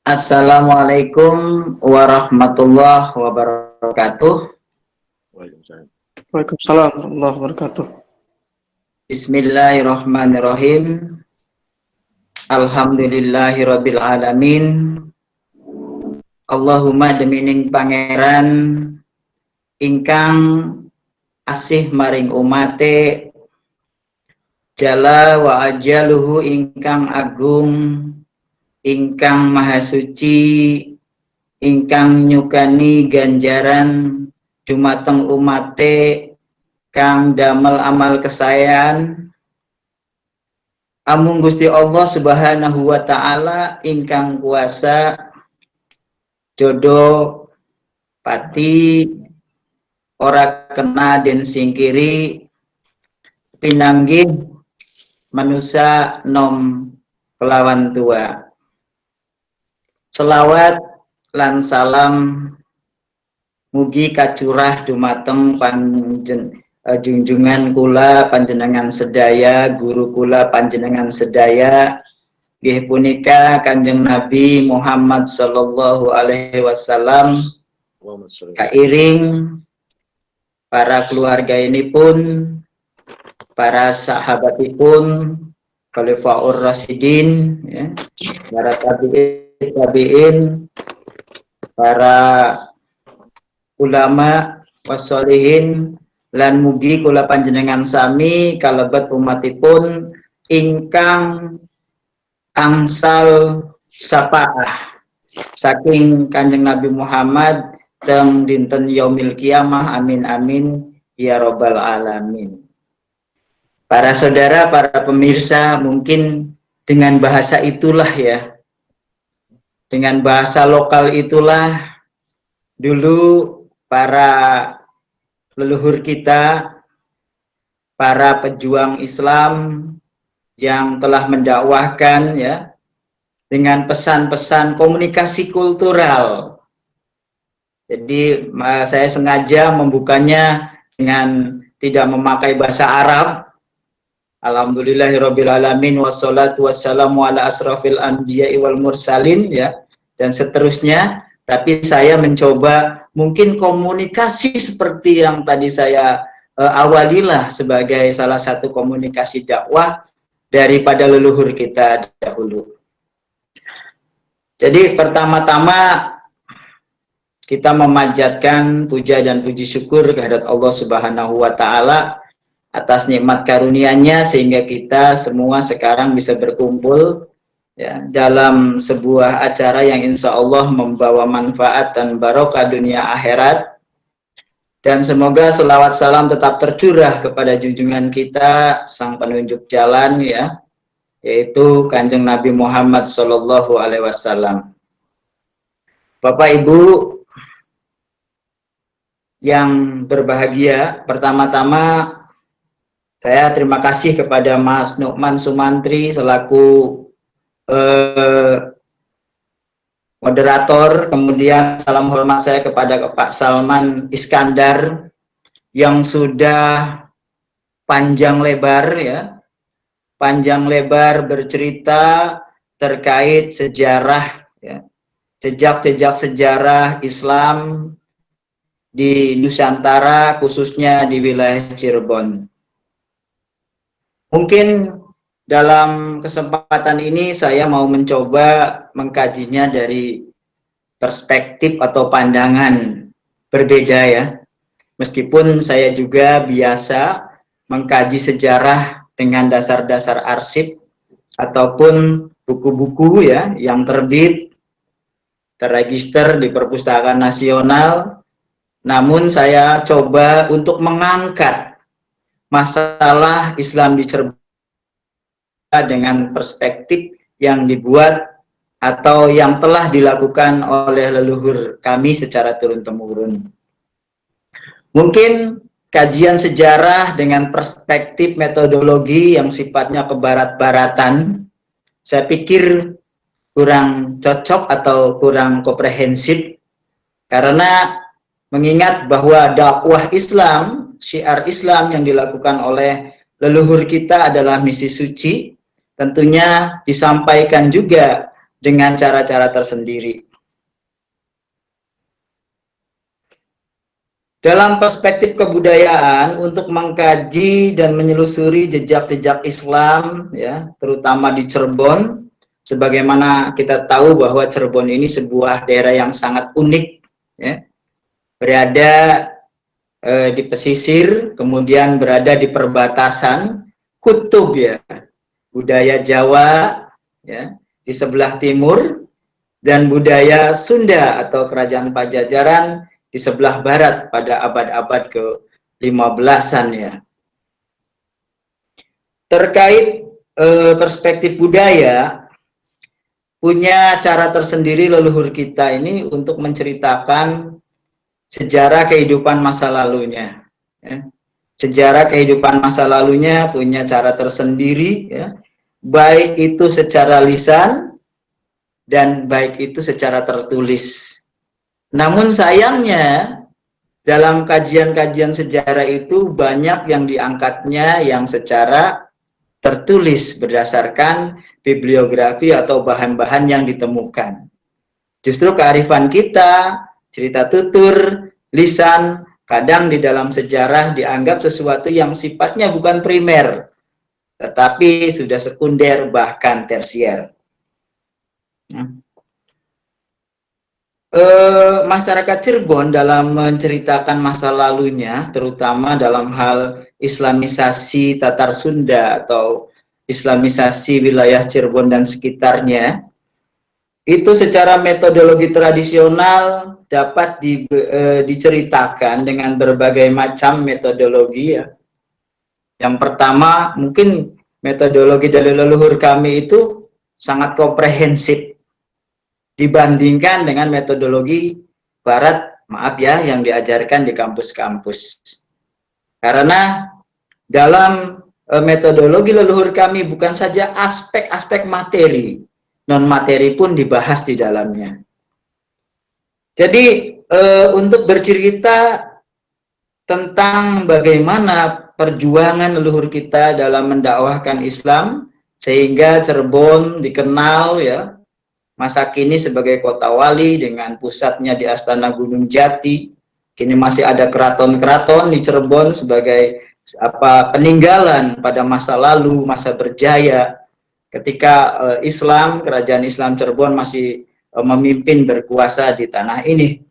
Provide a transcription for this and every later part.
Assalamualaikum warahmatullahi wabarakatuh. Waalaikumsalam. Waalaikumsalam warahmatullahi wabarakatuh. Bismillahirrahmanirrahim. Alhamdulillahirabbil alamin. Allahumma demining pangeran ingkang asih maring umate, jala wa ajaluhu ingkang agung, ingkang maha suci, ingkang nyukani ganjaran dumateng umate kang damel amal kesayan. Amung Gusti Allah Subhanahu wa taala ingkang kuasa jodoh pati ora kena den singkiri pinanggih manusia nom kelawan tua. Selawat lan salam mugi kacurah dumateng junjungan kula panjenengan sedaya, guru kula panjenengan sedaya, nggih punika Kanjeng Nabi Muhammad sallallahu alaihi wasallam, kairing para keluarga ini pun, para sahabatipun, Khulafaur Rasyidin, ya, para tabi'in, para ulama wassolihin, lan mugi kula panjenengan sami kalebet umatipun ingkang angsal sapaah saking Kanjeng Nabi Muhammad teng dinten yaumil kiamah, amin amin ya robbal alamin. Para saudara, para pemirsa, mungkin dengan bahasa itulah ya, dengan bahasa lokal itulah dulu para leluhur kita, para pejuang Islam yang telah mendakwahkan ya, dengan pesan-pesan komunikasi kultural. Jadi saya sengaja membukanya dengan tidak memakai bahasa Arab. Alhamdulillahirabbil alamin wassalatu wassalamu ala asrafil anbiya'i wal mursalin ya, dan seterusnya. Tapi saya mencoba mungkin komunikasi seperti yang tadi saya awalilah sebagai salah satu komunikasi dakwah daripada leluhur kita dahulu. Jadi pertama-tama kita memanjatkan puja dan puji syukur kehadirat Allah Subhanahu wa taala atas nikmat karunia-Nya sehingga kita semua sekarang bisa berkumpul ya, dalam sebuah acara yang insya Allah membawa manfaat dan barokah dunia akhirat. Dan semoga selawat salam tetap tercurah kepada junjungan kita, sang penunjuk jalan ya, yaitu Kanjeng Nabi Muhammad Sallallahu Alaihi Wasallam. Bapak Ibu yang berbahagia, pertama-tama saya terima kasih kepada Mas Nukman Sumantri selaku moderator, kemudian salam hormat saya kepada Pak Salman Iskandar yang sudah panjang lebar ya, panjang lebar bercerita terkait sejarah ya, jejak-jejak sejarah Islam di Nusantara, khususnya di wilayah Cirebon. Mungkin dalam kesempatan ini saya mau mencoba mengkajinya dari perspektif atau pandangan berbeda ya. Meskipun saya juga biasa mengkaji sejarah dengan dasar-dasar arsip ataupun buku-buku ya yang terbit, terregister di Perpustakaan Nasional. Namun saya coba untuk mengangkat masalah Islam di Cirebon dengan perspektif yang dibuat atau yang telah dilakukan oleh leluhur kami secara turun-temurun. Mungkin kajian sejarah dengan perspektif metodologi yang sifatnya kebarat-baratan, saya pikir kurang cocok atau kurang komprehensif, karena mengingat bahwa dakwah Islam, syiar Islam yang dilakukan oleh leluhur kita adalah misi suci, tentunya disampaikan juga dengan cara-cara tersendiri. Dalam perspektif kebudayaan, untuk mengkaji dan menyelusuri jejak-jejak Islam, ya, terutama di Cirebon, sebagaimana kita tahu bahwa Cirebon ini sebuah daerah yang sangat unik, ya, berada di pesisir, kemudian berada di perbatasan kutub, ya, budaya Jawa, ya, di sebelah timur, dan budaya Sunda atau Kerajaan Pajajaran di sebelah barat pada abad-abad ke-15-an, ya. Terkait perspektif budaya, punya cara tersendiri leluhur kita ini untuk menceritakan sejarah kehidupan masa lalunya, ya. Sejarah kehidupan masa lalunya punya cara tersendiri, ya, baik itu secara lisan dan baik itu secara tertulis. Namun sayangnya dalam kajian-kajian sejarah itu banyak yang diangkatnya yang secara tertulis berdasarkan bibliografi atau bahan-bahan yang ditemukan. Justru kearifan kita, cerita tutur, lisan, kadang di dalam sejarah dianggap sesuatu yang sifatnya bukan primer, tetapi sudah sekunder bahkan tersier. Masyarakat Cirebon dalam menceritakan masa lalunya, terutama dalam hal islamisasi Tatar Sunda atau islamisasi wilayah Cirebon dan sekitarnya, itu secara metodologi tradisional dapat diceritakan dengan berbagai macam metodologi, ya. Yang pertama, mungkin metodologi dari leluhur kami itu sangat komprehensif dibandingkan dengan metodologi barat, maaf ya, yang diajarkan di kampus-kampus. Karena dalam metodologi leluhur kami bukan saja aspek-aspek materi, non-materi pun dibahas di dalamnya. Jadi untuk bercerita tentang bagaimana perjuangan leluhur kita dalam mendakwahkan Islam sehingga Cirebon dikenal, ya, masa kini sebagai kota wali dengan pusatnya di Astana Gunung Jati. Kini masih ada keraton-keraton di Cirebon sebagai peninggalan pada masa lalu, masa berjaya ketika Islam, kerajaan Islam Cirebon masih memimpin berkuasa di tanah ini.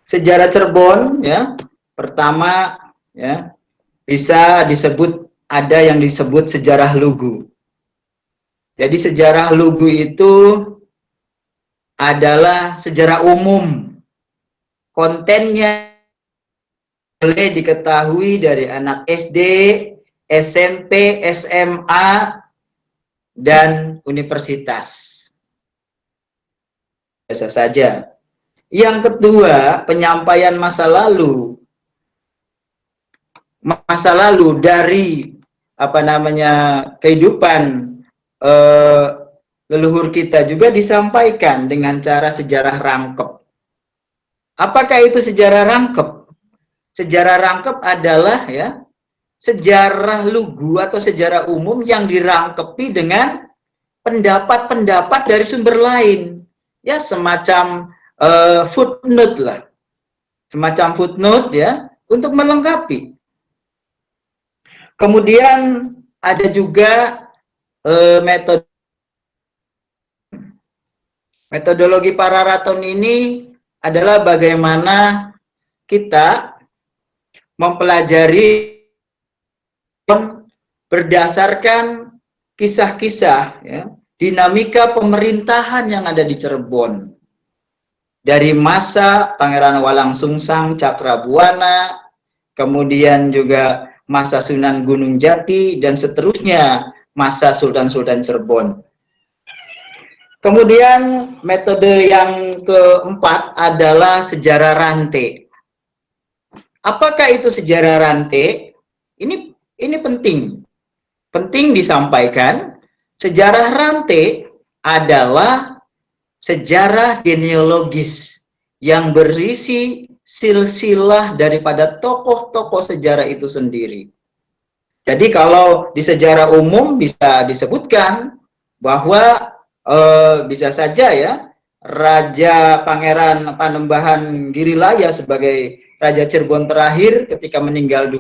Sejarah Cirebon, ya, pertama, ya, bisa disebut ada yang disebut sejarah Lugu. Jadi sejarah Lugu itu adalah sejarah umum. Kontennya boleh diketahui dari anak SD, SMP, SMA, dan universitas. Biasa saja. Yang kedua, penyampaian masa lalu. Masa lalu dari kehidupan leluhur kita juga disampaikan dengan cara sejarah rangkep. Apakah itu sejarah rangkep? Sejarah rangkep adalah, ya, sejarah lugu atau sejarah umum yang dirangkepi dengan pendapat-pendapat dari sumber lain, ya, semacam footnote lah, semacam footnote, ya, untuk melengkapi. Kemudian ada juga metodologi Pararaton ini adalah bagaimana kita mempelajari berdasarkan kisah-kisah, ya, dinamika pemerintahan yang ada di Cirebon. Dari masa Pangeran Walangsungsang Cakrabuana, kemudian juga masa Sunan Gunung Jati, dan seterusnya masa Sultan-Sultan Cirebon. Kemudian metode yang keempat adalah sejarah rantai. Apakah itu sejarah rantai? Ini penting disampaikan. Sejarah rantai adalah sejarah genealogis yang berisi silsilah daripada tokoh-tokoh sejarah itu sendiri. Jadi kalau di sejarah umum bisa disebutkan bahwa bisa saja ya Raja Pangeran Panembahan Girilaya sebagai Raja Cirebon terakhir ketika meninggal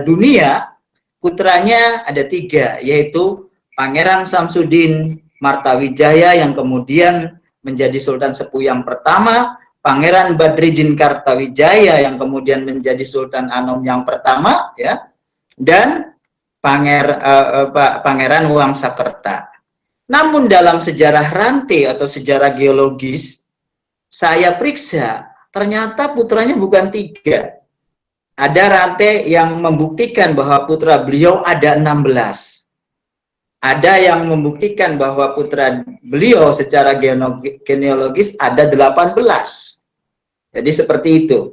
dunia, putranya ada 3, yaitu Pangeran Samsudin Martawijaya yang kemudian menjadi Sultan Sepuh yang pertama, Pangeran Badriddin Kartawijaya yang kemudian menjadi Sultan Anom yang pertama, ya, dan Pangeran Wangsakerta. Namun dalam sejarah rantai atau sejarah geologis, saya periksa, ternyata putranya bukan 3. Ada rantai yang membuktikan bahwa putra beliau ada 16. Ada yang membuktikan bahwa putra beliau secara genealogis ada 18. Jadi seperti itu.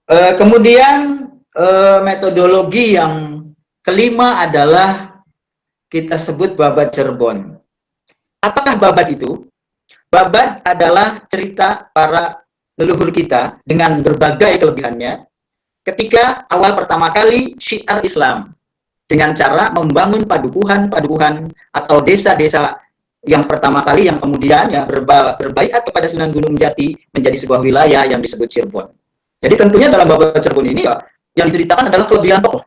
Kemudian metodologi yang kelima adalah kita sebut babat Cirebon. Apakah babat itu? Babat adalah cerita para leluhur kita dengan berbagai kelebihannya ketika awal pertama kali syiar Islam dengan cara membangun padukuhan atau desa-desa yang pertama kali yang kemudian ya berbaiat kepada Sunan Gunung Jati menjadi sebuah wilayah yang disebut Cirebon. Jadi tentunya dalam babat Cirebon ini ya yang diceritakan adalah kelebihan tokoh,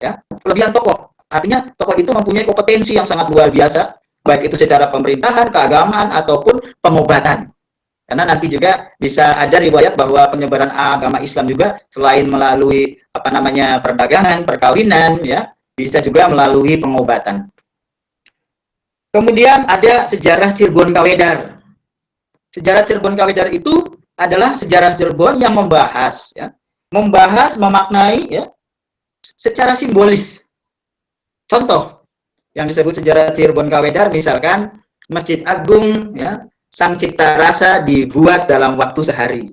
ya, kelebihan tokoh. Artinya tokoh itu mempunyai kompetensi yang sangat luar biasa, baik itu secara pemerintahan, keagamaan, ataupun pengobatan. Karena nanti juga bisa ada riwayat bahwa penyebaran agama Islam juga selain melalui perdagangan, perkawinan, ya, bisa juga melalui pengobatan. Kemudian ada sejarah Cirebon Kawedar. Sejarah Cirebon Kawedar itu adalah sejarah Cirebon yang membahas, ya, memaknai, ya, secara simbolis. Contoh yang disebut sejarah Cirebon Kawedar, misalkan Masjid Agung, ya, Sang Cipta Rasa dibuat dalam waktu sehari.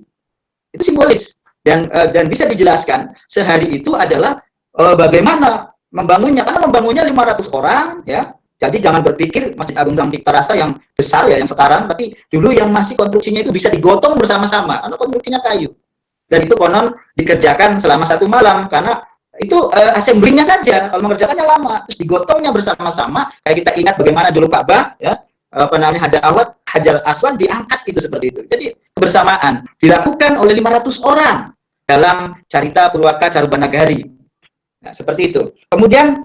Itu simbolis dan bisa dijelaskan sehari itu adalah bagaimana membangunnya, karena membangunnya 500 orang, ya. Jadi jangan berpikir Masjid Agung Sang Cipta Rasa yang besar ya yang sekarang, tapi dulu yang masih konstruksinya itu bisa digotong bersama-sama karena konstruksinya kayu. Dan itu konon dikerjakan selama 1 malam karena itu assemblingnya saja, kalau mengerjakannya lama, terus digotongnya bersama-sama. Kayak kita ingat bagaimana dulu Ka'bah, ya, Hajar Aswad diangkat itu seperti itu. Jadi kebersamaan dilakukan oleh 500 orang dalam Carita Purwaka Carubanagari. Nah, seperti itu. Kemudian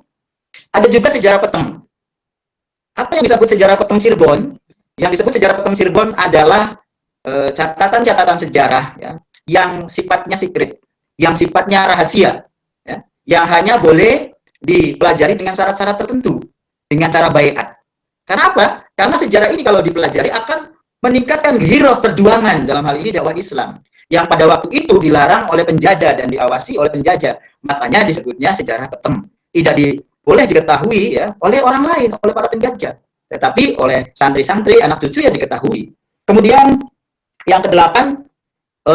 ada juga sejarah peteng. Apa yang disebut sejarah peteng Cirebon? Yang disebut sejarah peteng Cirebon adalah catatan-catatan sejarah, ya, yang sifatnya secret, yang sifatnya rahasia. Yang hanya boleh dipelajari dengan syarat-syarat tertentu, dengan cara baiat. Karena apa? Karena sejarah ini kalau dipelajari akan meningkatkan giroh perjuangan dalam hal ini dakwah Islam, yang pada waktu itu dilarang oleh penjajah dan diawasi oleh penjajah. Makanya disebutnya sejarah peteng. Tidak boleh diketahui, ya, oleh orang lain, oleh para penjajah, tetapi oleh santri-santri, anak cucu yang diketahui. Kemudian yang ke-8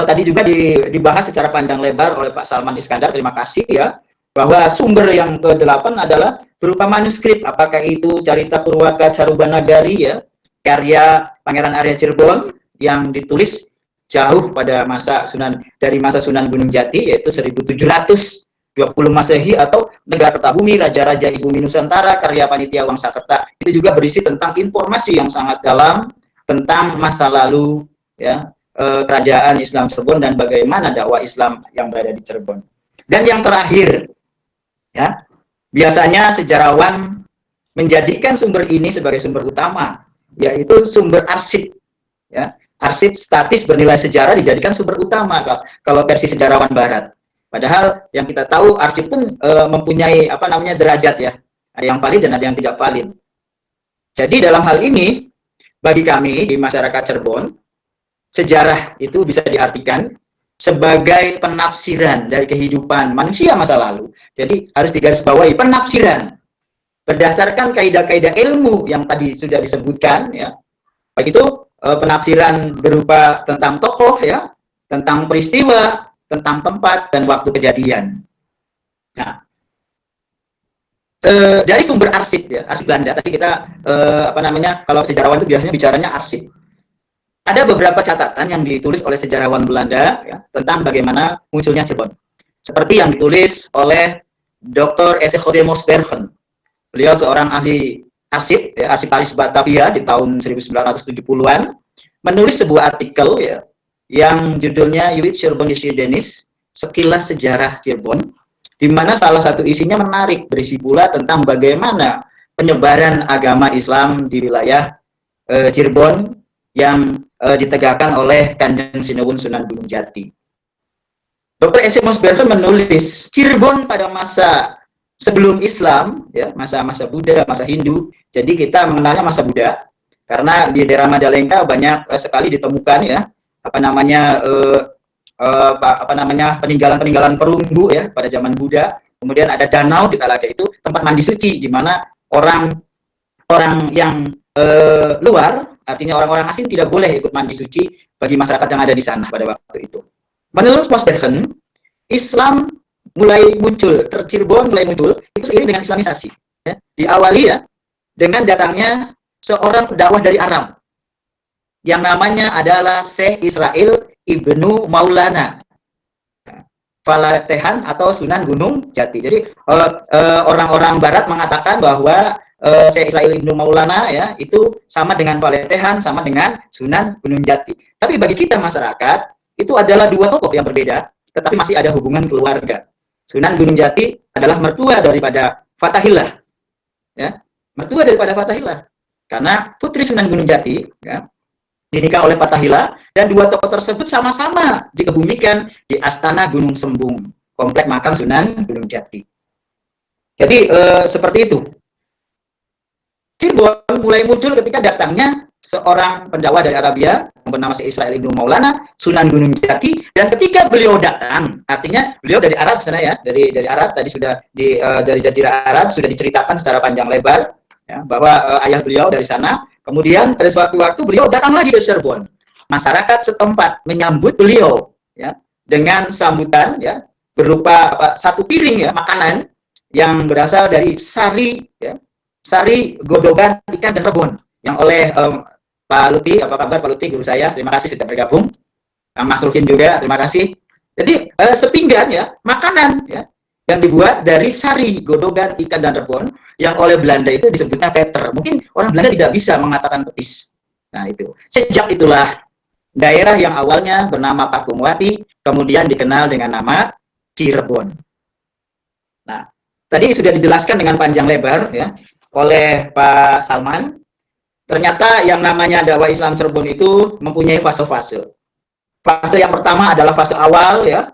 tadi juga dibahas secara panjang lebar oleh Pak Salman Iskandar, terima kasih, ya, bahwa sumber yang ke-8 adalah berupa manuskrip, apakah itu Carita Purwaka Carubanagari, ya, karya Pangeran Arya Cirebon yang ditulis jauh pada masa Sunan Gunung Jati, yaitu 1720 Masehi, atau Negara Kertabumi, Raja-Raja Ibu Nusantara, karya Panitia Wangsakerta. Itu juga berisi tentang informasi yang sangat dalam tentang masa lalu, ya, kerajaan Islam Cirebon dan bagaimana dakwah Islam yang berada di Cirebon. Dan yang terakhir, ya, biasanya sejarawan menjadikan sumber ini sebagai sumber utama, yaitu sumber arsip, ya. Arsip statis bernilai sejarah dijadikan sumber utama kalau versi sejarawan Barat. Padahal yang kita tahu arsip pun mempunyai derajat, ya. Ada yang valid dan ada yang tidak valid. Jadi dalam hal ini bagi kami di masyarakat Cirebon, sejarah itu bisa diartikan sebagai penafsiran dari kehidupan manusia masa lalu. Jadi harus digarisbawahi penafsiran berdasarkan kaidah-kaidah ilmu yang tadi sudah disebutkan, ya. Baik itu penafsiran berupa tentang tokoh, ya, tentang peristiwa, tentang tempat dan waktu kejadian. Nah, dari sumber arsip, ya, arsip Belanda. Tadi kita kalau sejarawan itu biasanya bicaranya arsip. Ada beberapa catatan yang ditulis oleh sejarawan Belanda, ya, tentang bagaimana munculnya Cirebon. Seperti yang ditulis oleh Dr. Esse Godemosbergen. Beliau seorang ahli arsip, ya, arsipalis Batavia di tahun 1970-an, menulis sebuah artikel ya, yang judulnya Uit Cirebon-Geschiedenis, Sekilas Sejarah Cirebon, di mana salah satu isinya menarik, berisi pula tentang bagaimana penyebaran agama Islam di wilayah Cirebon yang ditegakkan oleh Kanjeng Sinewun Sunan Gunung Jati. Dr. S. Mosbergen menulis Cirebon pada masa sebelum Islam, ya, masa Buddha, masa Hindu. Jadi kita mengenalnya masa Buddha karena di daerah Majalengka banyak sekali ditemukan ya peninggalan-peninggalan perunggu ya pada zaman Buddha. Kemudian ada danau di Talaga itu tempat mandi suci di mana orang yang luar, artinya orang-orang asing tidak boleh ikut mandi suci bagi masyarakat yang ada di sana pada waktu itu. Menurut Mosbergen, Islam mulai muncul, Cirebon mulai muncul itu seiring dengan Islamisasi. Ya. Diawali ya dengan datangnya seorang pendakwah dari Arab yang namanya adalah Syekh Israil Ibnu Maulana, Falatehan atau Sunan Gunung Jati. Jadi orang-orang Barat mengatakan bahwa Syekh Israil Ibnu Maulana ya itu sama dengan Falatehan, sama dengan Sunan Gunung Jati. Tapi bagi kita masyarakat itu adalah dua tokoh yang berbeda, tetapi masih ada hubungan keluarga. Sunan Gunung Jati adalah mertua daripada Fatahillah, ya, mertua daripada Fatahillah, karena putri Sunan Gunung Jati, ya, dinikah oleh Fatahillah, dan dua tokoh tersebut sama-sama dikebumikan di Astana Gunung Sembung, komplek makam Sunan Gunung Jati. Jadi seperti itu. Cirebon mulai muncul ketika datangnya seorang pendakwah dari Arabia bernama Syekh Israil Ibnu Maulana, Sunan Gunung Jati, dan ketika beliau datang, artinya beliau dari Arab sana ya, dari Arab tadi sudah dari Jazirah Arab sudah diceritakan secara panjang lebar ya, bahwa ayah beliau dari sana. Kemudian pada suatu waktu beliau datang lagi ke Cirebon. Masyarakat setempat menyambut beliau ya dengan sambutan ya berupa satu piring ya makanan yang berasal dari sari ya, sari godogan ikan dan rebon yang oleh Pak Lutfi. Apa kabar Pak Lutfi, guru saya? Terima kasih sudah bergabung. Mas Rukin juga, terima kasih. Jadi sepinggan ya makanan ya yang dibuat dari sari godogan ikan dan rebon yang oleh Belanda itu disebutnya peter. Mungkin orang Belanda tidak bisa mengatakan petis. Nah itu. Sejak itulah daerah yang awalnya bernama Pakumwati kemudian dikenal dengan nama Cirebon. Nah, tadi sudah dijelaskan dengan panjang lebar ya oleh Pak Salman. Ternyata yang namanya dakwah Islam Cirebon itu mempunyai fase-fase. Fase yang pertama adalah fase awal ya,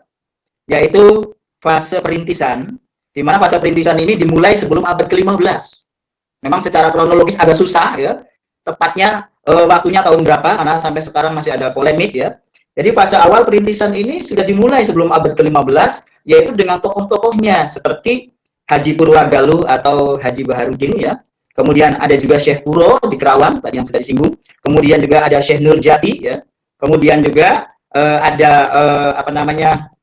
yaitu fase perintisan, di mana fase perintisan ini dimulai sebelum abad ke-15. Memang secara kronologis agak susah ya, tepatnya waktunya tahun berapa, karena sampai sekarang masih ada polemik ya. Jadi fase awal perintisan ini sudah dimulai sebelum abad ke-15, yaitu dengan tokoh-tokohnya seperti Haji Purwagaluh atau Haji Baharudin ya. Kemudian ada juga Syekh Puro di Kerawang tadi yang sudah disinggung. Kemudian juga ada Syekh Nur Jati ya. Kemudian juga ada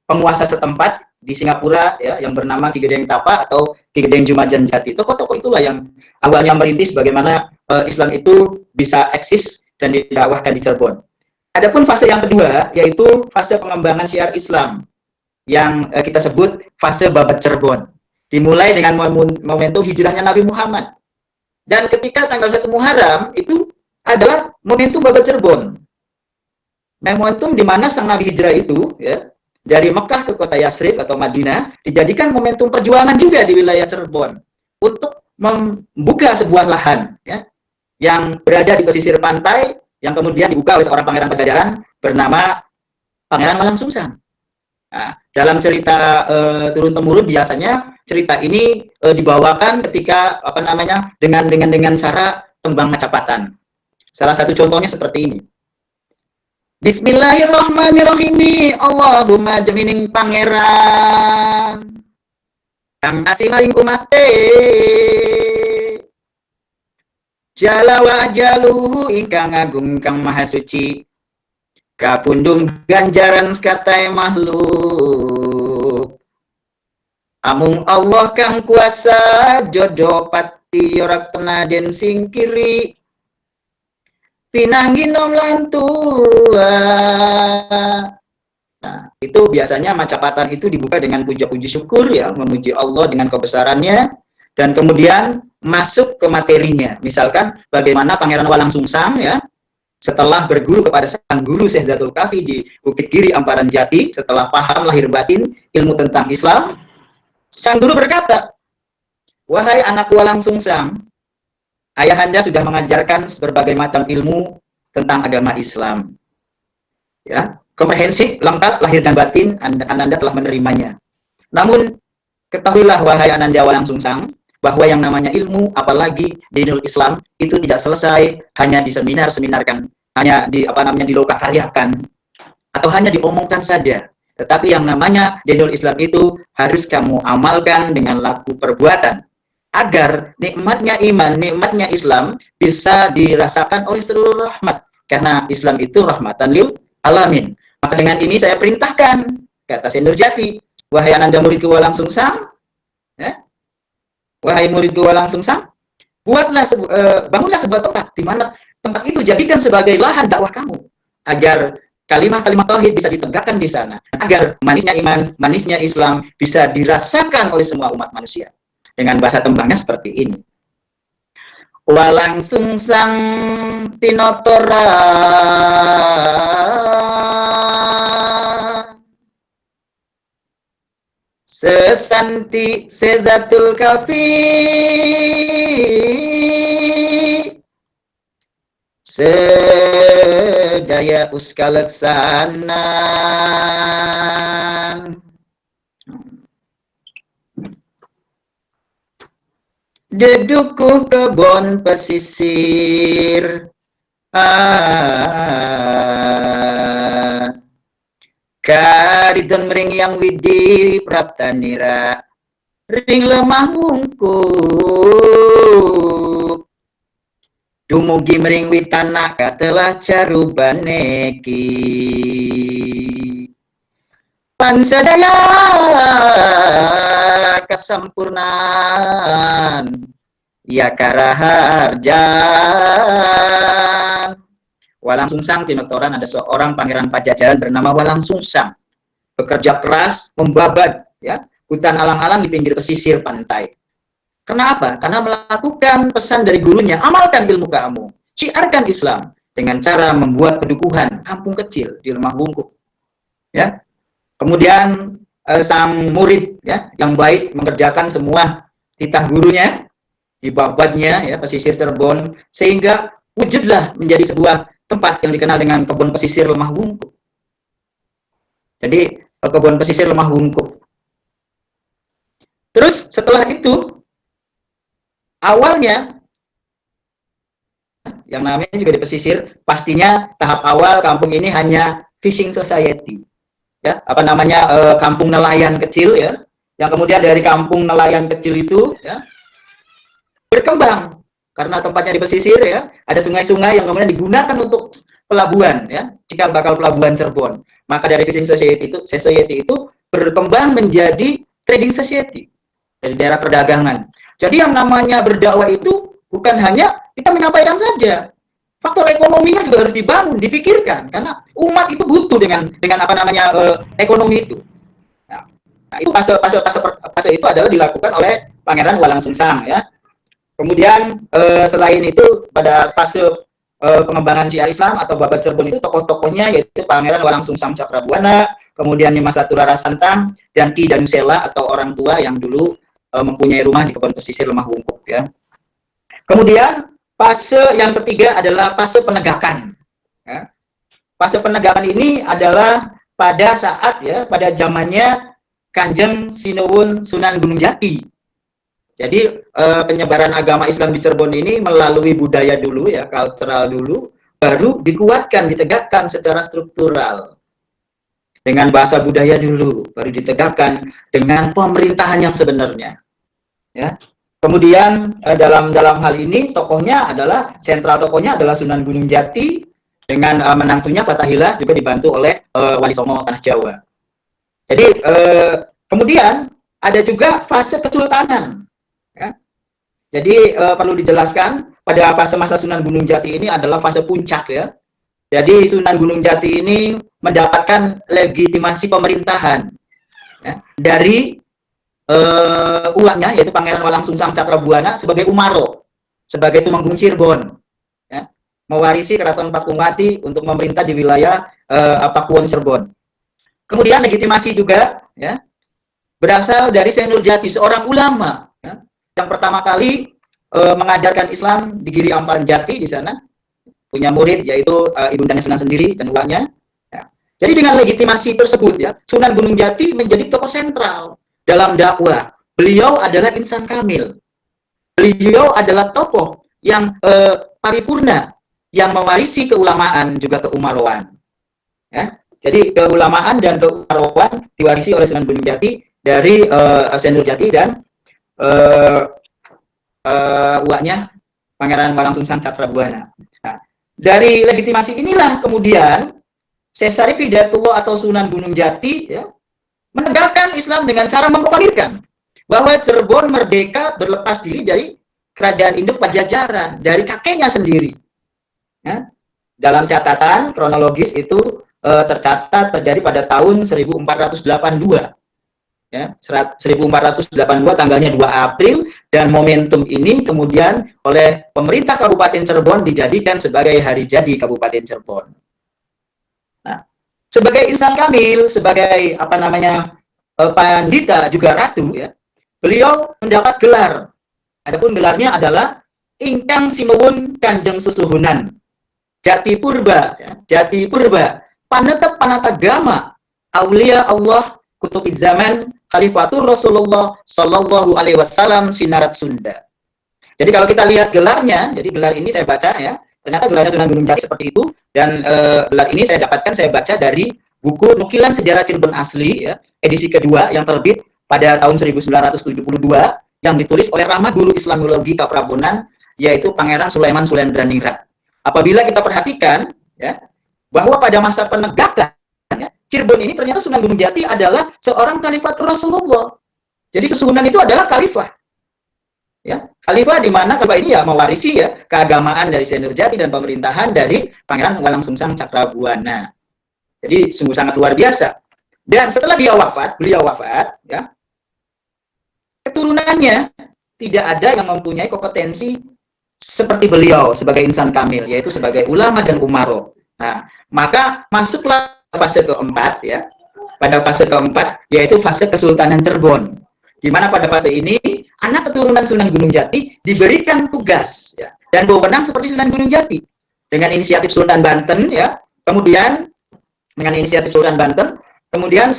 penguasa setempat di Singapura ya yang bernama Ki Gedeng Tapa atau Ki Gedeng Jumajan Jati. Tokoh-tokoh itulah yang awalnya merintis bagaimana Islam itu bisa eksis dan didakwahkan di Cirebon. Adapun fase yang kedua yaitu fase pengembangan syiar Islam yang kita sebut fase Babat Cirebon. Dimulai dengan momentum hijrahnya Nabi Muhammad. Dan ketika tanggal 1 Muharram itu adalah momentum Babat Cirebon. Momentum di mana sang Nabi hijrah itu ya dari Mekah ke kota Yasrib atau Madinah dijadikan momentum perjuangan juga di wilayah Cirebon untuk membuka sebuah lahan ya yang berada di pesisir pantai yang kemudian dibuka oleh seorang pangeran Pajajaran bernama Pangeran Malang Sungsang. Nah, dalam cerita turun-temurun biasanya cerita ini dibawakan ketika dengan cara tembang macapatan. Salah satu contohnya seperti ini. Bismillahirrahmanirrahim. Allahumma demining pangeran kang asih maring umate jala wa ajaluhu ingkang agung kang maha suci kapundung ganjaran sekatai makhluk amung Allah kang kuasa jodoh pati yorak tenaden singkiri pinanggi nom lantua. Nah, itu biasanya macapatan itu dibuka dengan puja-puji syukur ya, memuji Allah dengan kebesarannya, dan kemudian masuk ke materinya. Misalkan bagaimana Pangeran Walangsungsang ya, setelah berguru kepada sang guru Syekh Zatul Kafi di Bukit Giri Amparan Jati, setelah paham lahir batin ilmu tentang Islam, sang guru berkata, "Wahai anak Walangsungsang, ayahanda sudah mengajarkan berbagai macam ilmu tentang agama Islam. Ya, komprehensif, lengkap, lahir dan batin, Ananda telah menerimanya. Namun, ketahuilah wahai Ananda Walangsungsang, bahwa yang namanya ilmu, apalagi dinul Islam, itu tidak selesai hanya di seminar-seminarkan, hanya dilokakaryakan, atau hanya diomongkan saja. Tetapi yang namanya dinul Islam itu harus kamu amalkan dengan laku perbuatan, agar nikmatnya iman, nikmatnya Islam bisa dirasakan oleh seluruh rahmat. Karena Islam itu rahmatan lil alamin. Maka dengan ini saya perintahkan, kata Syekh Nurjati, wahai Ananda muridku Walangsungsang, ya, wahai muridku Walangsungsang, bangunlah sebuah tempat, di mana tempat itu jadikan sebagai lahan dakwah kamu, agar kalimat-kalimat tauhid bisa ditegakkan di sana, agar manisnya iman, manisnya Islam bisa dirasakan oleh semua umat manusia. Dengan bahasa tembangnya seperti ini. Walangsungsang tinotora sesanti Sedatul Kafi sedaya uskaleksanan dedukuh kebon pesisir karidon mering yang widi praptanira ring lemah wungkuk dumugi mering witana katelah carubaneki pansadaya kesempurnaan ya karaharjan. Walangsungsang tinotoran, ada seorang pangeran Pajajaran bernama Walangsungsang, bekerja keras membabat ya hutan alang-alang di pinggir pesisir pantai. Kenapa? Karena melakukan pesan dari gurunya, amalkan ilmu kamu, syiarkan Islam dengan cara membuat pedukuhan kampung kecil di Lemah Wungkuk. Ya. Kemudian sang murid ya yang baik mengerjakan semua titah gurunya, dibabatnya ya pesisir Cirebon, sehingga wujudlah menjadi sebuah tempat yang dikenal dengan kebun pesisir Lemah Wungkuk. Jadi kebun pesisir Lemah Wungkuk. Terus setelah itu, awalnya yang namanya juga di pesisir, pastinya tahap awal kampung ini hanya fishing society. Ya, kampung nelayan kecil ya, yang kemudian dari kampung nelayan kecil itu ya berkembang karena tempatnya di pesisir ya, ada sungai-sungai yang kemudian digunakan untuk pelabuhan ya, cikal bakal pelabuhan Cirebon. Maka dari fishing society itu berkembang menjadi trading society dari daerah perdagangan. Jadi yang namanya berdakwah itu bukan hanya kita menyampaikan saja. Faktor ekonominya juga harus dibangun, dipikirkan, karena umat itu butuh dengan ekonomi itu. Nah, itu fase itu adalah dilakukan oleh Pangeran Walangsungsang ya. Kemudian selain itu pada fase pengembangan syiar Islam atau babat Cirebon itu tokoh-tokohnya yaitu Pangeran Walangsungsang Cakrabuana, kemudian Nimas Ratu Rara Santang dan Ki Danusela atau orang tua yang dulu mempunyai rumah di kebun pesisir Lemah Wungkuk ya. Kemudian fase yang ketiga adalah fase penegakan. Ya. Fase penegakan ini adalah pada zamannya Kanjeng Sinuwun Sunan Gunung Jati. Jadi penyebaran agama Islam di Cirebon ini melalui budaya dulu ya, cultural dulu, baru dikuatkan, ditegakkan secara struktural. Dengan bahasa budaya dulu, baru ditegakkan dengan pemerintahan yang sebenarnya. Ya. Kemudian dalam hal ini sentral tokohnya adalah Sunan Gunung Jati dengan menantunya Fathahillah juga dibantu oleh Wali Songo Tanah Jawa. Jadi kemudian ada juga fase kesultanan. Ya. Jadi perlu dijelaskan pada fase masa Sunan Gunung Jati ini adalah fase puncak ya. Jadi Sunan Gunung Jati ini mendapatkan legitimasi pemerintahan ya, dari uaknya, yaitu Pangeran Walangsungsang Cakrabuana sebagai Umaro, sebagai Tumenggung Cirebon, ya, mewarisi Keraton Pakuwati untuk memerintah di wilayah Pakuwon Cirebon. Kemudian legitimasi juga, ya, berasal dari Syekh Nurjati, seorang ulama, ya, yang pertama kali mengajarkan Islam di Giri Amparan Jati di sana, punya murid yaitu Ibundanya Sunan Sendiri dan uangnya. Ya. Jadi dengan legitimasi tersebut, ya, Sunan Gunung Jati menjadi tokoh sentral dalam dakwah. Beliau adalah insan kamil. Beliau adalah tokoh yang paripurna, yang mewarisi keulamaan juga keumaroan. Ya. Jadi keulamaan dan keumaroan diwarisi oleh Sunan Gunung Jati dari Syekh Nurjati dan uaknya Pangeran Walangsungsang Cakrabuana. Nah, dari legitimasi inilah kemudian Syekh Syarif Hidayatullah atau Sunan Gunung Jati, ya, menegakkan Islam dengan cara memproklamirkan bahwa Cirebon merdeka berlepas diri dari kerajaan induk Pajajaran, dari kakeknya sendiri. Ya. Dalam catatan kronologis itu tercatat terjadi pada tahun 1482. Ya, 1482 tanggalnya 2 April, dan momentum ini kemudian oleh pemerintah Kabupaten Cirebon dijadikan sebagai hari jadi Kabupaten Cirebon. Nah, sebagai insan kamil, sebagai pandita juga ratu, ya, beliau mendapat gelar. Adapun gelarnya adalah Ingkang Sinuwun Kanjeng Susuhunan Jati Purba, ya, Jati Purba, Panetep Panatagama, Aulia Allah Kutubid Zaman, Khalifatur Rasulullah Sallallahu Alaihi Wasallam Sinarat Sunda. Jadi kalau kita lihat gelarnya, jadi gelar ini saya baca, ya, ternyata gelarnya Sunan Gunung Jati seperti itu, dan gelar ini saya baca dari buku Nukilan Sejarah Cirebon Asli, ya, edisi kedua yang terbit pada tahun 1972, yang ditulis oleh Rama Guru Islamologi Kaprabonan, yaitu Pangeran Sulaiman Sulendraningrat. Apabila kita perhatikan, ya, bahwa pada masa penegakan, ya, Cirebon ini ternyata Sunan Gunung Jati adalah seorang khalifat Rasulullah. Jadi Susuhunan itu adalah khalifah. Ya, khalifah di mana khalifah ini, ya, mewarisi, ya, keagamaan dari Syekh Nurjati dan pemerintahan dari Pangeran Walangsungsang Cakrabuana. Jadi sungguh sangat luar biasa. Dan setelah beliau wafat, ya, keturunannya tidak ada yang mempunyai kompetensi seperti beliau sebagai insan kamil, yaitu sebagai ulama dan umaro. Nah, maka masuklah fase keempat, ya. Pada fase keempat, yaitu fase Kesultanan Cirebon. Di mana pada fase ini anak keturunan Sunan Gunung Jati diberikan tugas, ya, dan wewenang seperti Sunan Gunung Jati. Dengan inisiatif Sultan Banten, ya. Kemudian dengan inisiatif Sultan Banten, kemudian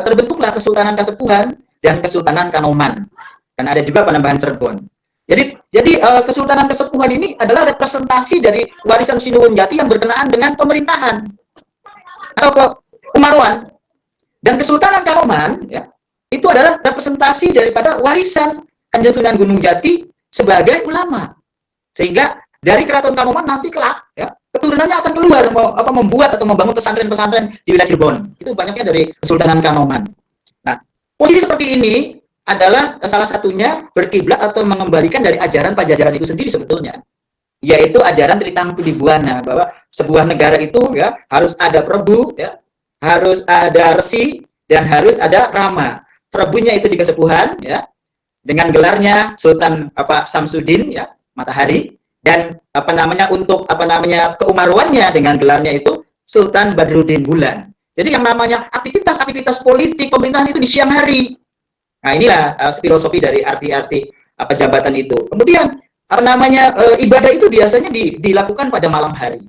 terbentuklah Kesultanan Kasepuhan dan Kesultanan Kanoman. Dan ada juga Panembahan Cirebon. Jadi Kesultanan Kasepuhan ini adalah representasi dari warisan Sunan Jati yang berkenaan dengan pemerintahan atau keumaruan. Dan Kesultanan Kanoman, ya, itu adalah representasi daripada warisan Kanjeng Sunan Gunung Jati sebagai ulama. Sehingga dari Keraton Kanoman nanti kelak, ya, keturunannya akan keluar membuat atau membangun pesantren-pesantren di wilayah Cirebon. Itu banyaknya dari Kesultanan Kanoman. Nah, posisi seperti ini adalah salah satunya berkiblat atau mengembalikan dari ajaran Pajajaran itu sendiri sebetulnya, yaitu ajaran Tritangku Dibuana, bahwa sebuah negara itu, ya, harus ada Prabu, ya, harus ada Resi, dan harus ada Rama. Prabunya itu di Kasepuhan, ya, dengan gelarnya Sultan Samsudin, ya, Matahari, dan untuk keumaruannya dengan gelarnya itu Sultan Badruddin Bulan. Jadi yang namanya aktivitas politik pemerintahan itu di siang hari. Nah, inilah filosofi dari arti-arti jabatan itu. Kemudian ibadah itu biasanya dilakukan pada malam hari.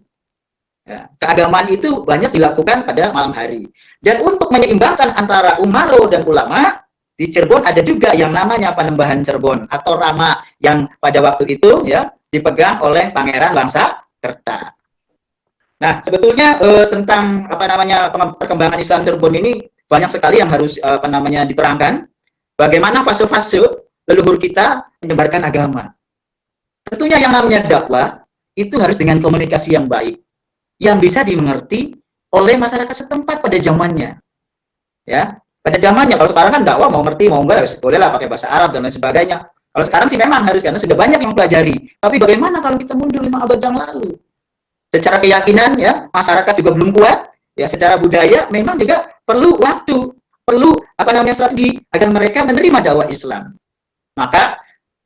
Ya, keagamaan itu banyak dilakukan pada malam hari. Dan untuk menyeimbangkan antara umaro dan ulama, di Cirebon ada juga yang namanya Panembahan Cirebon atau Rama, yang pada waktu itu, ya, dipegang oleh Pangeran Wangsakerta. Nah, sebetulnya tentang perkembangan Islam Cirebon ini banyak sekali yang harus diterangkan. Bagaimana fase-fase leluhur kita menyebarkan agama. Tentunya yang namanya dakwah itu harus dengan komunikasi yang baik, yang bisa dimengerti oleh masyarakat setempat pada zamannya. Ya, pada zamannya. Kalau sekarang kan dakwah mau ngerti mau enggak, bolehlah pakai bahasa Arab dan lain sebagainya. Kalau sekarang sih memang harus, karena sudah banyak yang pelajari. Tapi bagaimana kalau kita mundur 5 abad yang lalu? Secara keyakinan, ya, masyarakat juga belum kuat. Ya, secara budaya memang juga perlu waktu perlu strategi agar mereka menerima dakwah Islam. Maka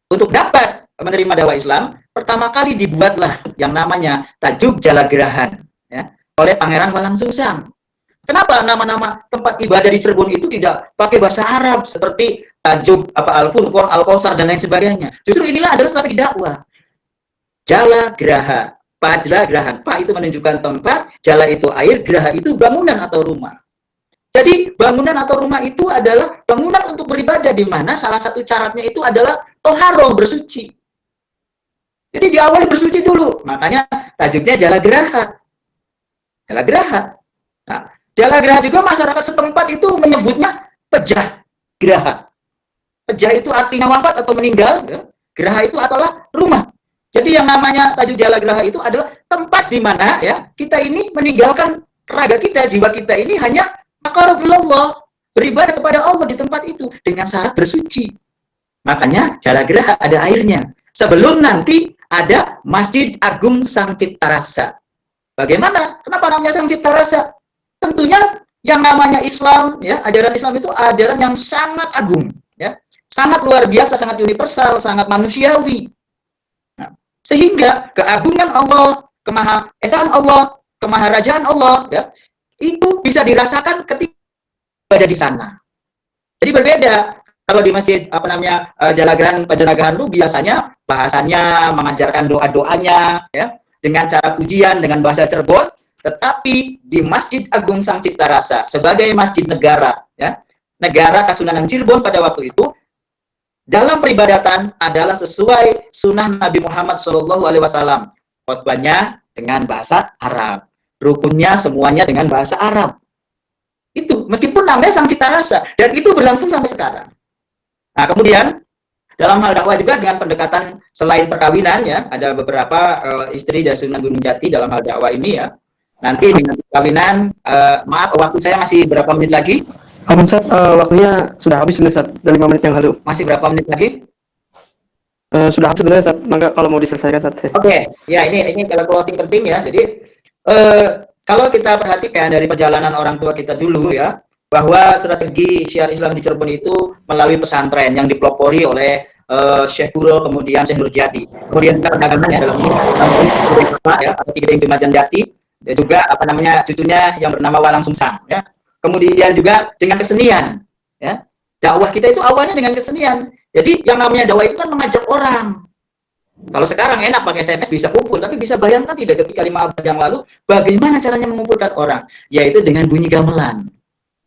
untuk dapat menerima dakwah Islam, pertama kali dibuatlah yang namanya tajuk Jalagrahan ya, oleh Pangeran Walang Sungsang. Kenapa nama-nama tempat ibadah di Cirebon itu tidak pakai bahasa Arab seperti tajuk Al-Furqan, Al-Kausar dan lain sebagainya? Justru inilah adalah strategi dakwah. Jalagraha, Pajalagrahan. Pa itu menunjukkan tempat, jala itu air, graha itu bangunan atau rumah. Jadi bangunan atau rumah itu adalah bangunan untuk beribadah, di mana salah satu syaratnya itu adalah toharoh, bersuci. Jadi diawali bersuci dulu, makanya tajuknya Jalagraha. Jalagraha. Nah, Jalagraha juga masyarakat setempat itu menyebutnya pejah graha. Pejah itu artinya wafat atau meninggal, ya. Graha itu adalah rumah. Jadi yang namanya tajuk Jalagraha itu adalah tempat di mana ya kita ini meninggalkan raga kita, jiwa kita ini hanya taqarrubullah, beribadah kepada Allah di tempat itu dengan syarat bersuci. Makanya Jalagraha ada airnya. Sebelum nanti ada Masjid Agung Sang Cipta Rasa. Bagaimana? Kenapa namanya Sang Cipta Rasa? Tentunya yang namanya Islam, ya, ajaran Islam itu ajaran yang sangat agung, ya, sangat luar biasa, sangat universal, sangat manusiawi. Nah, sehingga keagungan Allah, kemahaesaan Allah, kemaharajaan Allah, ya, itu bisa dirasakan ketika berada di sana. Jadi berbeda. Kalau di masjid Jalagrahan, Pajalagrahan itu biasanya bahasanya mengajarkan doa-doanya, ya, dengan cara pujian, dengan bahasa Cirebon. Tetapi di Masjid Agung Sang Cipta Rasa sebagai masjid negara, ya, negara Kasunanan Cirebon pada waktu itu, dalam peribadatan adalah sesuai sunnah Nabi Muhammad SAW. Khotbahnya dengan bahasa Arab, rukunnya semuanya dengan bahasa Arab. Itu meskipun namanya Sang Cipta Rasa, dan itu berlangsung sampai sekarang. Nah, kemudian dalam hal dakwah juga dengan pendekatan selain perkawinan, ya, ada beberapa istri dari Sunan Gunung Jati dalam hal dakwah ini, ya. Nanti dengan perkawinan, maaf, waktu saya masih berapa menit lagi? Ustaz, waktunya sudah habis Ustaz, dari 5 menit yang lalu. Masih berapa menit lagi? Sudah habis sebenarnya Ustaz, maka kalau mau diselesaikan Ustaz. Oke, ya ini kalau closing penting ya. Jadi kalau kita perhatikan dari perjalanan orang tua kita dulu ya, bahwa strategi syiar Islam di Cirebon itu melalui pesantren yang dipelopori oleh Syekh Guru, kemudian Syekh Nurjati, kemudian juga perdagangannya dalam ini ya, Ki Majan Jati, dan juga cucunya yang bernama Walang Sungsang, ya. Kemudian juga dengan kesenian, ya. Dakwah kita itu awalnya dengan kesenian. Jadi yang namanya dakwah itu kan mengajak orang. Kalau sekarang enak pakai SMS bisa kumpul, tapi bisa bayangkan tidak ketika 5 abad yang lalu bagaimana caranya mengumpulkan orang, yaitu dengan bunyi gamelan.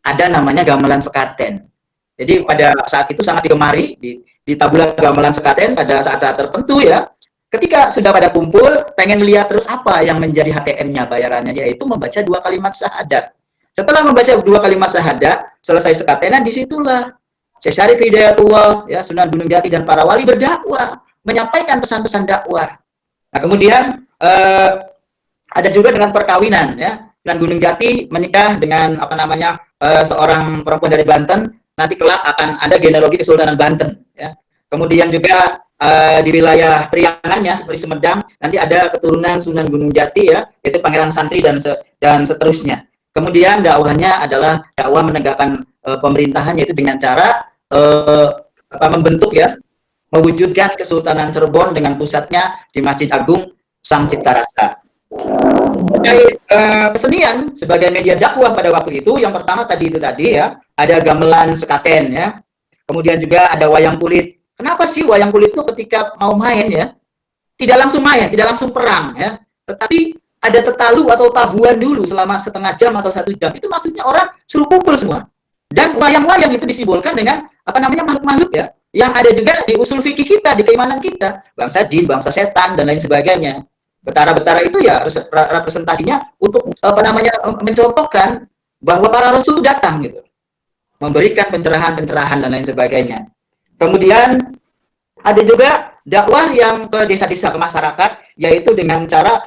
Ada namanya gamelan sekaten. Jadi pada saat itu sangat digemari di tabula gamelan sekaten pada saat-saat tertentu, ya. Ketika sudah pada kumpul, pengen lihat terus apa yang menjadi HTM-nya, bayarannya, yaitu membaca 2 kalimat syahadat. Setelah membaca 2 kalimat syahadat, selesai sekatenan, disitulah Syekh Syarif Hidayatullah, ya, Sunan Gunung Jati dan para wali berdakwah, menyampaikan pesan-pesan dakwah. Nah, kemudian ada juga dengan perkawinan, ya. Sunan Gunung Jati menikah dengan seorang perempuan dari Banten. Nanti kelak akan ada genealogi Kesultanan Banten, ya. Kemudian juga di wilayah Priangannya seperti Sumedang nanti ada keturunan Sunan Gunung Jati, ya, yaitu Pangeran Santri dan seterusnya. Kemudian dakwahnya adalah dakwah menegakkan pemerintahan, yaitu dengan cara membentuk, ya, mewujudkan Kesultanan Cirebon dengan pusatnya di Masjid Agung Sang Cipta Rasa. Terkait kesenian sebagai media dakwah pada waktu itu, yang pertama tadi ya, ada gamelan sekaten, ya. Kemudian juga ada wayang kulit. Kenapa sih wayang kulit itu ketika mau main, ya, tidak langsung main, tidak langsung perang, ya, tetapi ada tetalu atau tabuhan dulu selama setengah jam atau 1 jam. Itu maksudnya orang suruh kumpul semua. Dan wayang-wayang itu disimbolkan dengan makhluk-makhluk, ya, yang ada juga di usul fikih kita, di keimanan kita, bangsa jin, bangsa setan dan lain sebagainya. Betara-betara itu ya representasinya untuk mencontohkan bahwa para rasul datang, gitu, memberikan pencerahan-pencerahan dan lain sebagainya. Kemudian ada juga dakwah yang ke desa-desa, ke masyarakat, yaitu dengan cara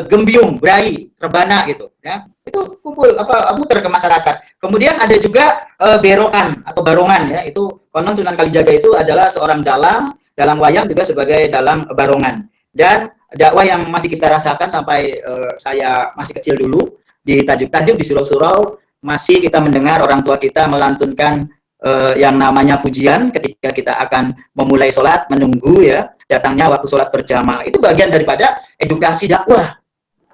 gembyung, brai, rebana, gitu, ya. Itu kumpul muter ke masyarakat. Kemudian ada juga berokan atau barongan, ya. Itu konon Sunan Kalijaga itu adalah seorang dalang wayang juga sebagai dalang barongan. Dan dakwah yang masih kita rasakan sampai saya masih kecil dulu di tajuk-tajuk, di surau-surau, masih kita mendengar orang tua kita melantunkan yang namanya pujian ketika kita akan memulai sholat, menunggu ya datangnya waktu sholat berjamaah. Itu bagian daripada edukasi dakwah.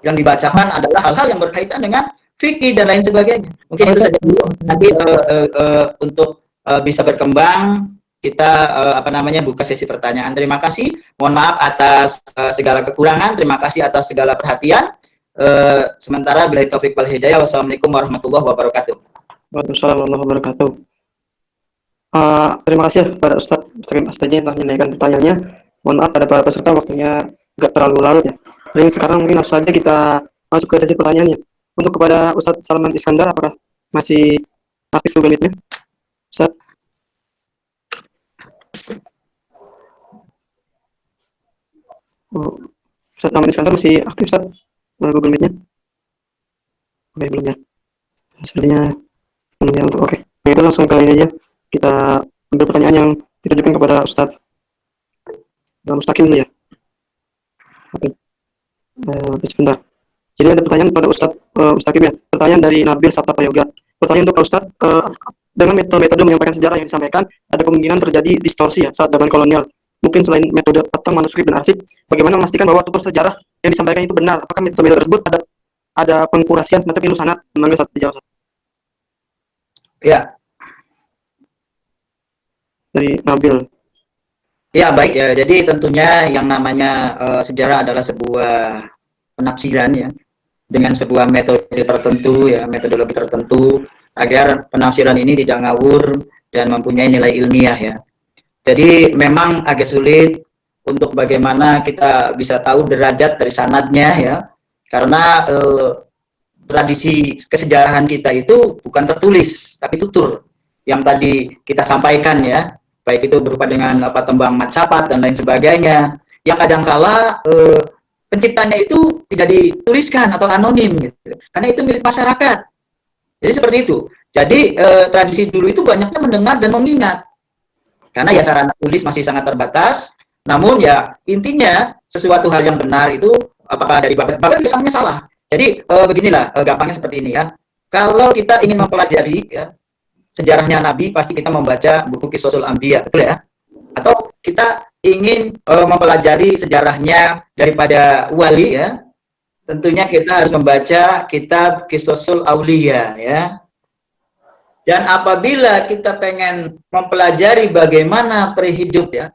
Yang dibacakan adalah hal-hal yang berkaitan dengan fikih dan lain sebagainya. Mungkin itu saja dulu. Nanti untuk bisa berkembang kita buka sesi pertanyaan. Terima kasih. Mohon maaf atas segala kekurangan. Terima kasih atas segala perhatian. Sementara billahi taufik wal hidayah. Wassalamualaikum warahmatullahi wabarakatuh. Waalaikumsalam warahmatullahi wabarakatuh. Terima kasih pada Ustadz yang telah menyampaikan pertanyaannya. Mohon maaf pada para peserta waktunya agak terlalu larut ya. Dan sekarang mungkin langsung saja kita masuk ke sesi pertanyaannya. Untuk kepada Ustadz Salman Iskandar, apakah masih aktif Google Meet-nya? Ustadz. Ustadz Salman Iskandar masih aktif, Ustadz, Google Meet-nya? Oke, belum ya. Sebenarnya belum ya untuk oke. Nah, itu langsung kali ini aja. Kita ambil pertanyaan yang ditujukan kepada Ustadz Mustaqim dulu ya. Oke. Sebentar. Jadi ada pertanyaan kepada Ustadz Mustaqim ya. Pertanyaan dari Nabil Sabta Prayoga. Pertanyaan untuk Ustadz, dengan metode menyampaikan sejarah yang disampaikan, ada kemungkinan terjadi distorsi ya saat zaman kolonial. Mungkin selain metode petang, manuskrip, dan arsip, bagaimana memastikan bahwa tutur sejarah yang disampaikan itu benar? Apakah metode tersebut ada pengkurasian semacam ilmu sanad? Mangga Ustadz dijawab. Ya. Dari Nabil. Ya baik ya. Jadi tentunya yang namanya sejarah adalah sebuah penafsiran ya, dengan sebuah metode tertentu ya, metodologi tertentu agar penafsiran ini tidak ngawur dan mempunyai nilai ilmiah ya. Jadi memang agak sulit untuk bagaimana kita bisa tahu derajat dari sanadnya ya, karena tradisi kesejarahan kita itu bukan tertulis tapi tutur yang tadi kita sampaikan ya, baik itu berupa dengan tembang macapat dan lain sebagainya, yang kadangkala penciptanya itu tidak dituliskan atau anonim gitu, karena itu milik masyarakat. Jadi seperti itu. Jadi tradisi dulu itu banyaknya mendengar dan mengingat, karena ya sarana tulis masih sangat terbatas. Namun ya intinya sesuatu hal yang benar itu apakah dari babat misalnya salah. Jadi beginilah gampangnya seperti ini ya. Kalau kita ingin mempelajari ya, sejarahnya Nabi, pasti kita membaca buku Qisasul Anbiya, betul ya? Atau kita ingin mempelajari sejarahnya daripada wali ya, tentunya kita harus membaca kitab Qisasul Auliya ya. Dan apabila kita pengen mempelajari bagaimana perhidup ya,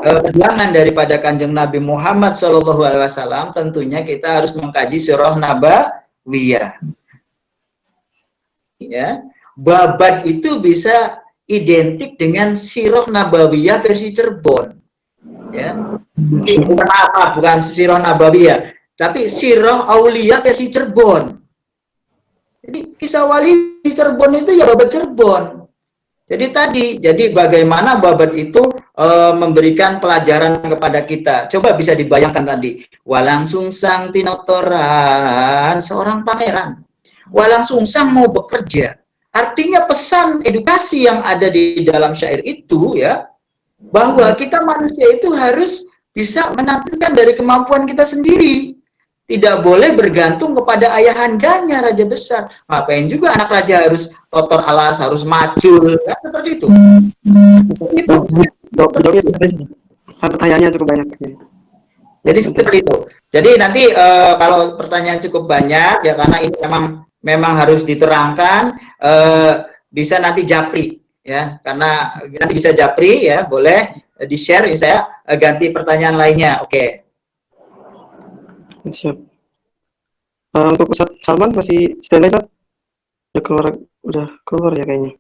perjuangan daripada Kanjeng Nabi Muhammad SAW, tentunya kita harus mengkaji Sirah Nabawiyah. Ya, babat itu bisa identik dengan Sirah Nabawiyah versi Cirebon. Ya, bukan Sirah Nabawiyah, tapi Sirah Aulia versi Cirebon. Jadi kisah wali di Cirebon itu ya babat Cirebon. Jadi bagaimana babat itu memberikan pelajaran kepada kita. Coba bisa dibayangkan tadi, walang sungsang tinotoran seorang pangeran. Walang sungsang mau bekerja. Artinya pesan edukasi yang ada di dalam syair itu ya, bahwa kita manusia itu harus bisa menampilkan dari kemampuan kita sendiri. Tidak boleh bergantung kepada ayahandanya raja besar. Ngapain juga anak raja harus totor alas, harus macul, kan seperti itu. Pertanyaannya cukup banyak. Jadi seperti itu. Jadi nanti kalau pertanyaan cukup banyak ya, karena ini memang harus diterangkan, bisa nanti japri ya, karena nanti bisa japri ya, boleh di-share. Saya ganti pertanyaan lainnya. Oke. Siap. Untuk Ustadz Salman masih standby, Ustadz? Udah keluar ya kayaknya.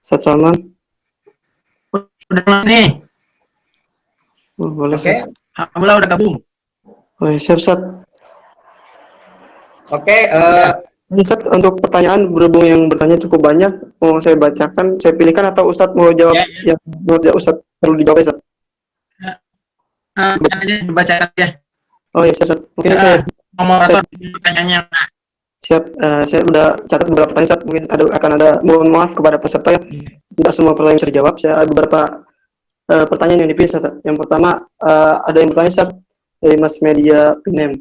Ustadz Salman. Udah nih. Boleh. Oke. Alhamdulillah udah gabung. Oh, siap, Ustadz. Oke. Ustadz, untuk pertanyaan berhubung yang bertanya cukup banyak, mau saya bacakan, saya pilihkan atau Ustadz mau jawab yang menurut Ustadz perlu dijawab, Ustadz? Bacakan ya. Oh iya, siap. Mungkin saya moderator pertanyaannya. Siap, saya udah catat beberapa pertanyaan, Ustadz. Mungkin akan ada, mohon maaf kepada peserta ya, tidak semua pertanyaan bisa dijawab. Saya ada beberapa pertanyaan yang dipilih, Ustadz. Yang pertama, ada yang bertanya, Ustadz, dari Mas Media Pinem.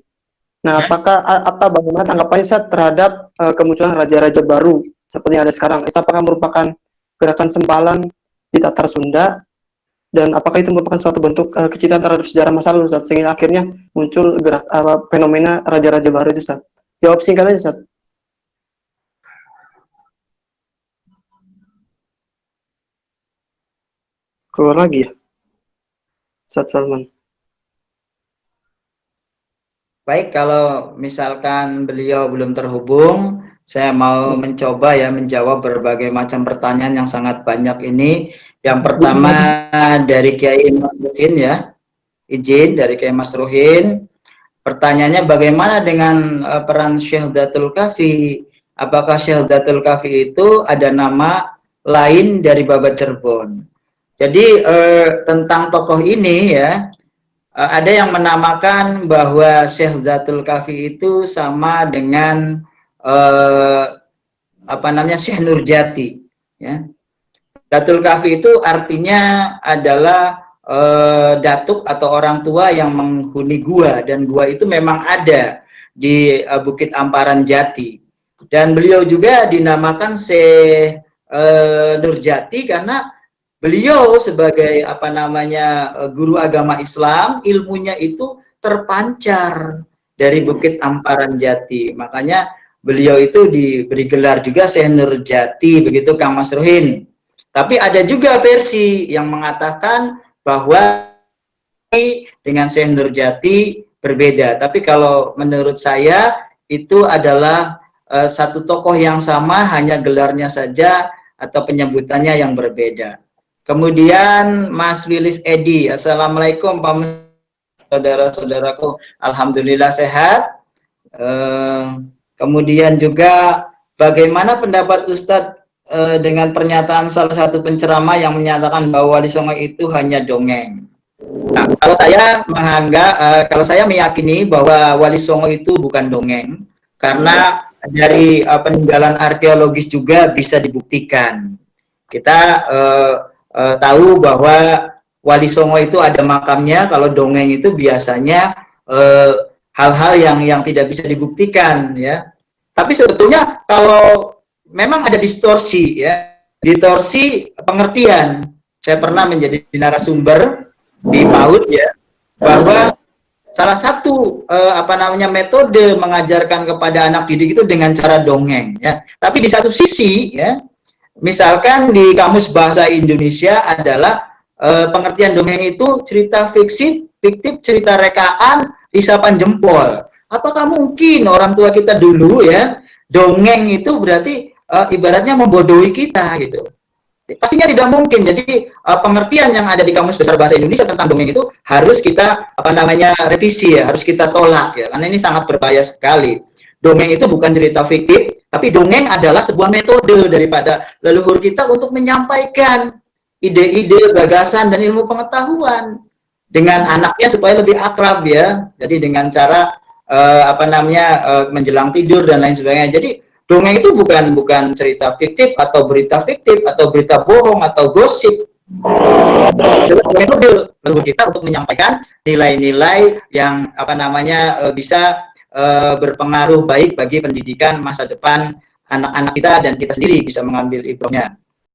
Nah, bagaimana tanggapannya Ustaz terhadap kemunculan raja-raja baru seperti yang ada sekarang? Itu apakah merupakan gerakan sempalan di Tatar Sunda, dan apakah itu merupakan suatu bentuk kecintaan terhadap sejarah masa lalu Ustaz, sehingga akhirnya muncul fenomena raja-raja baru itu Ustaz? Jawab singkat aja Ustaz. Keluar lagi ya Ustaz Salman. Baik, kalau misalkan beliau belum terhubung, saya mau mencoba ya menjawab berbagai macam pertanyaan yang sangat banyak ini. Yang pertama dari Kiai Mas Ruhin ya, izin dari Kiai Mas Ruhin. Pertanyaannya bagaimana dengan peran Syekh Datul Kafi? Apakah Syekh Datul Kafi itu ada nama lain dari Baba Cirebon? Jadi tentang tokoh ini ya, ada yang menamakan bahwa Syekh Datul Kafi itu sama dengan Syekh Nurjati ya. Datul Kafi itu artinya adalah datuk atau orang tua yang menghuni gua, dan gua itu memang ada di Bukit Amparan Jati, dan beliau juga dinamakan Syekh Nurjati karena beliau sebagai guru agama Islam, ilmunya itu terpancar dari Bukit Amparan Jati, makanya beliau itu diberi gelar juga Syekh Nurjati, begitu Kang Mas Ruhin. Tapi ada juga versi yang mengatakan bahwa dengan Syekh Nurjati berbeda. Tapi kalau menurut saya itu adalah satu tokoh yang sama, hanya gelarnya saja atau penyebutannya yang berbeda. Kemudian Mas Willis Edi, Assalamualaikum Pak saudara-saudaraku, Alhamdulillah sehat. Kemudian juga bagaimana pendapat Ustadz dengan pernyataan salah satu penceramah yang menyatakan bahwa Wali Songo itu hanya dongeng. Nah, kalau saya meyakini bahwa Wali Songo itu bukan dongeng, karena dari peninggalan arkeologis juga bisa dibuktikan. Kita tahu bahwa Wali Songo itu ada makamnya. Kalau dongeng itu biasanya hal-hal yang tidak bisa dibuktikan ya. Tapi sebetulnya kalau memang ada distorsi ya, distorsi pengertian. Saya pernah menjadi narasumber di PAUD ya, bahwa salah satu metode mengajarkan kepada anak didik itu dengan cara dongeng ya. Tapi di satu sisi ya, misalkan di Kamus Bahasa Indonesia adalah pengertian dongeng itu cerita fiktif, cerita rekaan, isapan jempol. Apakah mungkin orang tua kita dulu ya, dongeng itu berarti ibaratnya membodohi kita gitu? Pastinya tidak mungkin. Jadi pengertian yang ada di Kamus Besar Bahasa Indonesia tentang dongeng itu harus kita revisi ya, harus kita tolak ya, karena ini sangat berbahaya sekali. Dongeng itu bukan cerita fiktif, tapi dongeng adalah sebuah metode daripada leluhur kita untuk menyampaikan ide-ide, gagasan, dan ilmu pengetahuan dengan anaknya supaya lebih akrab ya. Jadi dengan cara menjelang tidur dan lain sebagainya. Jadi dongeng itu bukan cerita fiktif atau berita bohong atau gosip. Metode leluhur kita untuk menyampaikan nilai-nilai yang bisa berpengaruh baik bagi pendidikan masa depan anak-anak kita, dan kita sendiri bisa mengambil ibrahnya.